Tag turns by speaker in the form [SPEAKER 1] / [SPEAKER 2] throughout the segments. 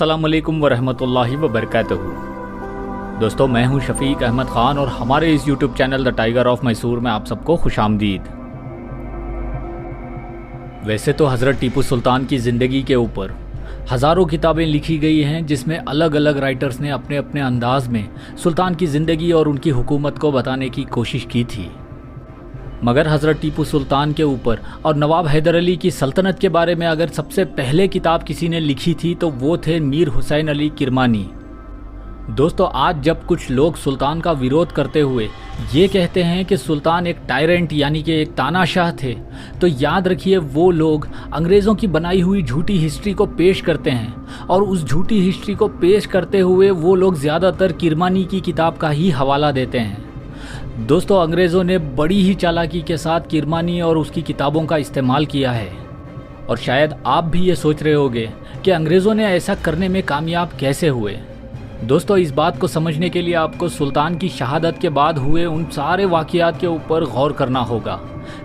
[SPEAKER 1] अस्सलाम वालेकुम वरहमतुल्लाहि वबरकातुहू। दोस्तों, मैं हूं शफीक अहमद ख़ान और हमारे इस YouTube channel the tiger of Mysore में आप सबको खुशामदीद। वैसे तो हज़रत टीपू सुल्तान की ज़िंदगी के ऊपर हज़ारों किताबें लिखी गई हैं, जिसमें अलग अलग राइटर्स ने अपने अपने अंदाज में सुल्तान की ज़िंदगी और उनकी हुकूमत को बताने की कोशिश की थी। मगर हज़रत टीपू सुल्तान के ऊपर और नवाब हैदर अली की सल्तनत के बारे में अगर सबसे पहले किताब किसी ने लिखी थी तो वो थे मीर हुसैन अली किरमानी। दोस्तों, आज जब कुछ लोग सुल्तान का विरोध करते हुए ये कहते हैं कि सुल्तान एक टायरेंट यानी कि एक तानाशाह थे, तो याद रखिए वो लोग अंग्रेज़ों की बनाई हुई झूठी हिस्ट्री को पेश करते हैं और उस झूठी हिस्ट्री को पेश करते हुए वो लोग ज़्यादातर किरमानी की किताब का ही हवाला देते हैं। दोस्तों, अंग्रेज़ों ने बड़ी ही चालाकी के साथ किरमानी और उसकी किताबों का इस्तेमाल किया है और शायद आप भी ये सोच रहे होंगे कि अंग्रेज़ों ने ऐसा करने में कामयाब कैसे हुए। दोस्तों, इस बात को समझने के लिए आपको सुल्तान की शहादत के बाद हुए उन सारे वाक़यात के ऊपर गौर करना होगा,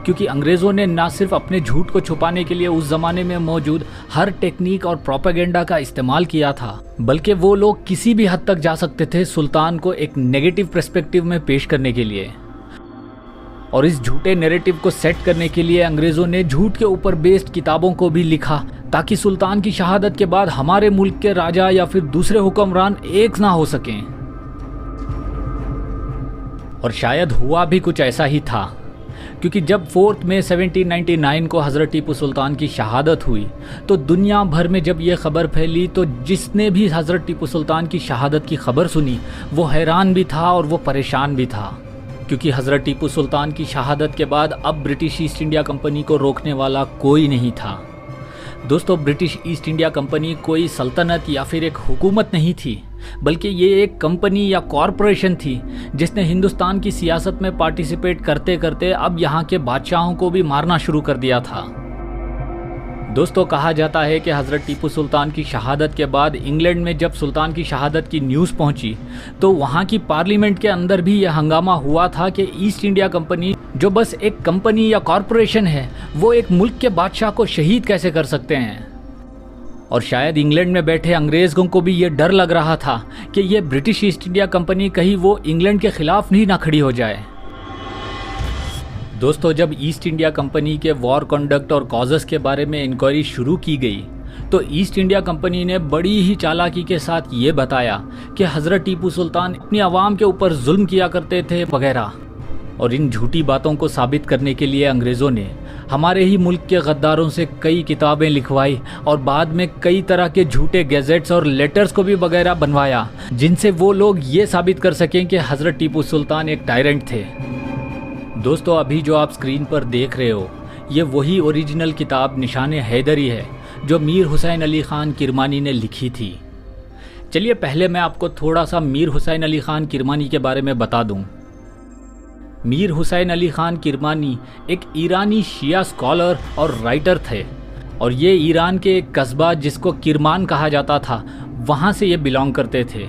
[SPEAKER 1] क्योंकि अंग्रेज़ों ने न सिर्फ अपने झूठ को छुपाने के लिए उस ज़माने में मौजूद हर टेक्निक और प्रोपेगेंडा का इस्तेमाल किया था, बल्कि वो लोग किसी भी हद तक जा सकते थे सुल्तान को एक नेगेटिव पर्सपेक्टिव में पेश करने के लिए। और इस झूठे नैरेटिव को सेट करने के लिए अंग्रेज़ों ने झूठ के ऊपर बेस्ड किताबों को भी लिखा, ताकि सुल्तान की शहादत के बाद हमारे मुल्क के राजा या फिर दूसरे हुक्मरान एक ना हो सकें। और शायद हुआ भी कुछ ऐसा ही था, क्योंकि जब 4 मई 1799 को हज़रत टीपू सुल्तान की शहादत हुई तो दुनिया भर में जब ये खबर फैली तो जिसने भी हज़रत टीपू सुल्तान की शहादत की खबर सुनी वो हैरान भी था और वो परेशान भी था, क्योंकि हज़रत टीपू सुल्तान की शहादत के बाद अब ब्रिटिश ईस्ट इंडिया कंपनी को रोकने वाला कोई नहीं था। दोस्तों, ब्रिटिश ईस्ट इंडिया कंपनी कोई सल्तनत या फिर एक हुकूमत नहीं थी, बल्कि ये एक कंपनी या कॉरपोरेशन थी जिसने हिंदुस्तान की सियासत में पार्टिसिपेट करते करते अब यहाँ के बादशाहों को भी मारना शुरू कर दिया था। दोस्तों, कहा जाता है कि हज़रत टीपू सुल्तान की शहादत के बाद इंग्लैंड में जब सुल्तान की शहादत की न्यूज़ पहुंची तो वहाँ की पार्लियामेंट के अंदर भी यह हंगामा हुआ था कि ईस्ट इंडिया कंपनी, जो बस एक कंपनी या कॉरपोरेशन है, वो एक मुल्क के बादशाह को शहीद कैसे कर सकते हैं। और शायद इंग्लैंड में बैठे अंग्रेज़ों को भी ये डर लग रहा था कि ये ब्रिटिश ईस्ट इंडिया कंपनी कहीं वो इंग्लैंड के ख़िलाफ़ नहीं ना खड़ी हो जाए। दोस्तों, जब ईस्ट इंडिया कंपनी के वॉर कंडक्ट और कॉजेस के बारे में इंक्वायरी शुरू की गई तो ईस्ट इंडिया कंपनी ने बड़ी ही चालाकी के साथ ये बताया कि हज़रत टीपू सुल्तान अपनी आवाम के ऊपर जुल्म किया करते थे वगैरह। और इन झूठी बातों को साबित करने के लिए अंग्रेज़ों ने हमारे ही मुल्क के गद्दारों से कई किताबें लिखवाई और बाद में कई तरह के झूठे गैजेट्स और लेटर्स को भी वगैरह बनवाया, जिनसे वो लोग ये साबित कर सकें कि हज़रत टीपू सुल्तान एक टायरेंट थे। दोस्तों, अभी जो आप स्क्रीन पर देख रहे हो ये वही ओरिजिनल किताब निशाने हैदरी है जो मीर हुसैन अली ख़ान किरमानी ने लिखी थी। चलिए पहले मैं आपको थोड़ा सा मीर हुसैन अली ख़ान किरमानी के बारे में बता दूं। मीर हुसैन अली ख़ान किरमानी एक ईरानी शिया स्कॉलर और राइटर थे और ये ईरान के एक कस्बा जिसको किरमान कहा जाता था वहाँ से ये बिलोंग करते थे।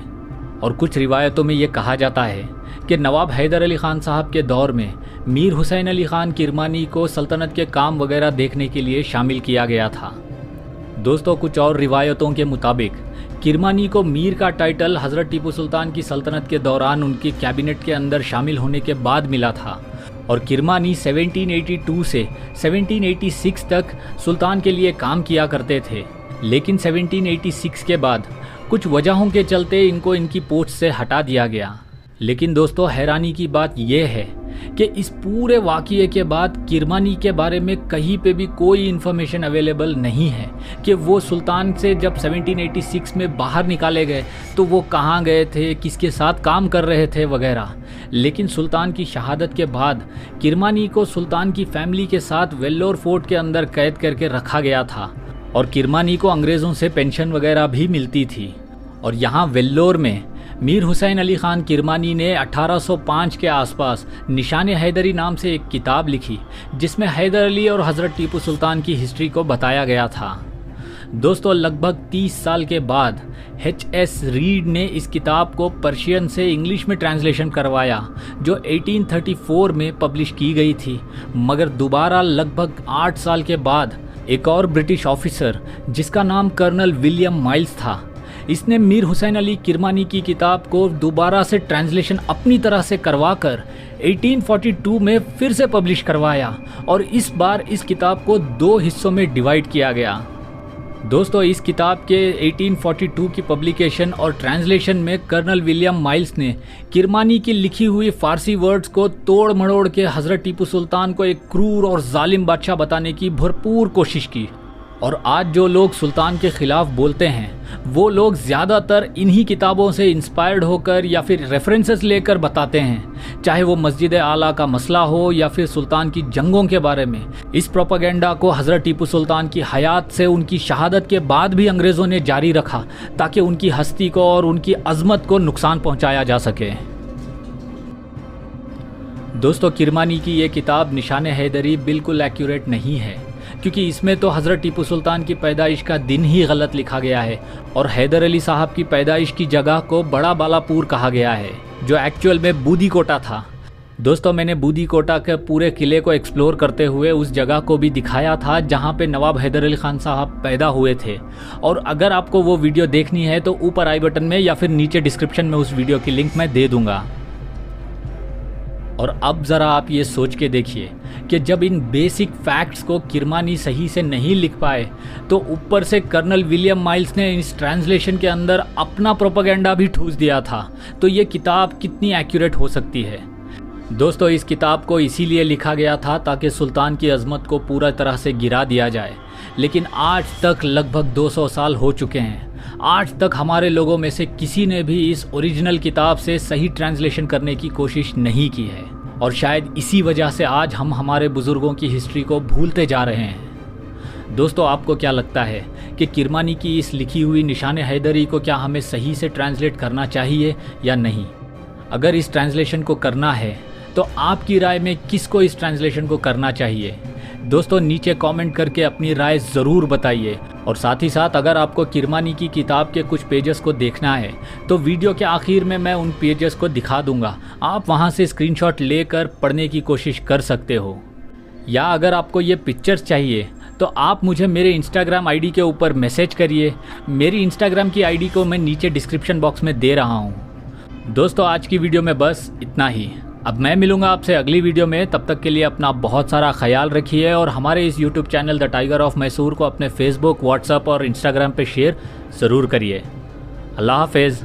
[SPEAKER 1] और कुछ रिवायतों में ये कहा जाता है कि नवाब हैदर अली ख़ान साहब के दौर में मीर हुसैन अली ख़ान किरमानी को सल्तनत के काम वगैरह देखने के लिए शामिल किया गया था। दोस्तों, कुछ और रिवायतों के मुताबिक किरमानी को मीर का टाइटल हज़रत टीपू सुल्तान की सल्तनत के दौरान उनकी कैबिनेट के अंदर शामिल होने के बाद मिला था और किरमानी 1782 से 1786 तक सुल्तान के लिए काम किया करते थे। लेकिन 1786 के बाद कुछ वजहों के चलते इनको इनकी पोस्ट से हटा दिया गया। लेकिन दोस्तों, हैरानी की बात यह है कि इस पूरे वाक़ये के बाद किरमानी के बारे में कहीं पे भी कोई इन्फॉर्मेशन अवेलेबल नहीं है कि वो सुल्तान से जब 1786 में बाहर निकाले गए तो वो कहाँ गए थे, किसके साथ काम कर रहे थे वगैरह। लेकिन सुल्तान की शहादत के बाद किरमानी को सुल्तान की फैमिली के साथ वेल्लोर फोर्ट के अंदर कैद करके रखा गया था और किरमानी को अंग्रेज़ों से पेंशन वगैरह भी मिलती थी। और यहाँ वेल्लोर में मीर हुसैन अली ख़ान किरमानी ने 1805 के आसपास निशाने हैदरी नाम से एक किताब लिखी जिसमें हैदर अली और हज़रत टीपू सुल्तान की हिस्ट्री को बताया गया था। दोस्तों, लगभग 30 साल के बाद H.S. रीड ने इस किताब को पर्शियन से इंग्लिश में ट्रांसलेशन करवाया जो 1834 में पब्लिश की गई थी। मगर दोबारा लगभग 8 साल के बाद एक और ब्रिटिश ऑफिसर जिसका नाम कर्नल विलियम माइल्स था, इसने मीर हुसैन अली किरमानी की किताब को दोबारा से ट्रांसलेशन अपनी तरह से करवाकर 1842 में फिर से पब्लिश करवाया और इस बार इस किताब को 2 हिस्सों में डिवाइड किया गया। दोस्तों, इस किताब के 1842 की पब्लिकेशन और ट्रांसलेशन में कर्नल विलियम माइल्स ने किरमानी की लिखी हुई फारसी वर्ड्स को तोड़ मड़ोड़ के हज़रत टीपू सुल्तान को एक क्रूर और जालिम बादशाह बताने की भरपूर कोशिश की। और आज जो लोग सुल्तान के ख़िलाफ़ बोलते हैं वो लोग ज़्यादातर इन्हीं किताबों से इंस्पायर्ड होकर या फिर रेफरेंसेस लेकर बताते हैं, चाहे वो मस्जिद आला का मसला हो या फिर सुल्तान की जंगों के बारे में। इस प्रोपेगेंडा को हज़रत टीपू सुल्तान की हयात से उनकी शहादत के बाद भी अंग्रेज़ों ने जारी रखा ताकि उनकी हस्ती को और उनकी अज़मत को नुकसान पहुँचाया जा सके। दोस्तों, किरमानी की ये किताब निशान हैदरी बिल्कुल एक्यूरेट नहीं है, क्योंकि इसमें तो हज़रत टीपू सुल्तान की पैदाइश का दिन ही गलत लिखा गया है और हैदर अली साहब की पैदाइश की जगह को बड़ा बालापुर कहा गया है, जो एक्चुअल में बूदी कोटा था। दोस्तों, मैंने बूदी कोटा के पूरे किले को एक्सप्लोर करते हुए उस जगह को भी दिखाया था जहां पे नवाब हैदर अली खान साहब पैदा हुए थे। और अगर आपको वो वीडियो देखनी है तो ऊपर आई बटन में या फिर नीचे डिस्क्रिप्शन में उस वीडियो की लिंक मैं दे दूँगा। और अब ज़रा आप ये सोच के देखिए कि जब इन बेसिक फैक्ट्स को किरमानी सही से नहीं लिख पाए तो ऊपर से कर्नल विलियम माइल्स ने इस ट्रांसलेशन के अंदर अपना प्रोपेगेंडा भी ठूस दिया था, तो ये किताब कितनी एक्यूरेट हो सकती है। दोस्तों, इस किताब को इसीलिए लिखा गया था ताकि सुल्तान की अज़मत को पूरा तरह से गिरा दिया जाए, लेकिन आज तक लगभग 200 साल हो चुके हैं। आज तक हमारे लोगों में से किसी ने भी इस ओरिजिनल किताब से सही ट्रांसलेशन करने की कोशिश नहीं की है और शायद इसी वजह से आज हम हमारे बुज़ुर्गों की हिस्ट्री को भूलते जा रहे हैं। दोस्तों, आपको क्या लगता है कि किरमानी की इस लिखी हुई निशान हैदरी को क्या हमें सही से ट्रांसलेट करना चाहिए या नहीं? अगर इस ट्रांसलेशन को करना है तो आपकी राय में किसको इस ट्रांसलेशन को करना चाहिए? दोस्तों, नीचे कमेंट करके अपनी राय ज़रूर बताइए। और साथ ही साथ अगर आपको किरमानी की किताब के कुछ पेजेस को देखना है तो वीडियो के आखिर में मैं उन पेजेस को दिखा दूंगा, आप वहां से स्क्रीनशॉट लेकर पढ़ने की कोशिश कर सकते हो। या अगर आपको ये पिक्चर्स चाहिए तो आप मुझे मेरे इंस्टाग्राम आईडी के ऊपर मैसेज करिए। मेरी इंस्टाग्राम की आईडी को मैं नीचे डिस्क्रिप्शन बॉक्स में दे रहा हूँ। दोस्तों, आज की वीडियो में बस इतना ही। अब मैं मिलूंगा आपसे अगली वीडियो में, तब तक के लिए अपना बहुत सारा ख्याल रखिए और हमारे इस YouTube channel the tiger of Mysore को अपने फेसबुक, व्हाट्सएप और इंस्टाग्राम पे शेयर ज़रूर करिए। अल्लाह हाफ़िज़।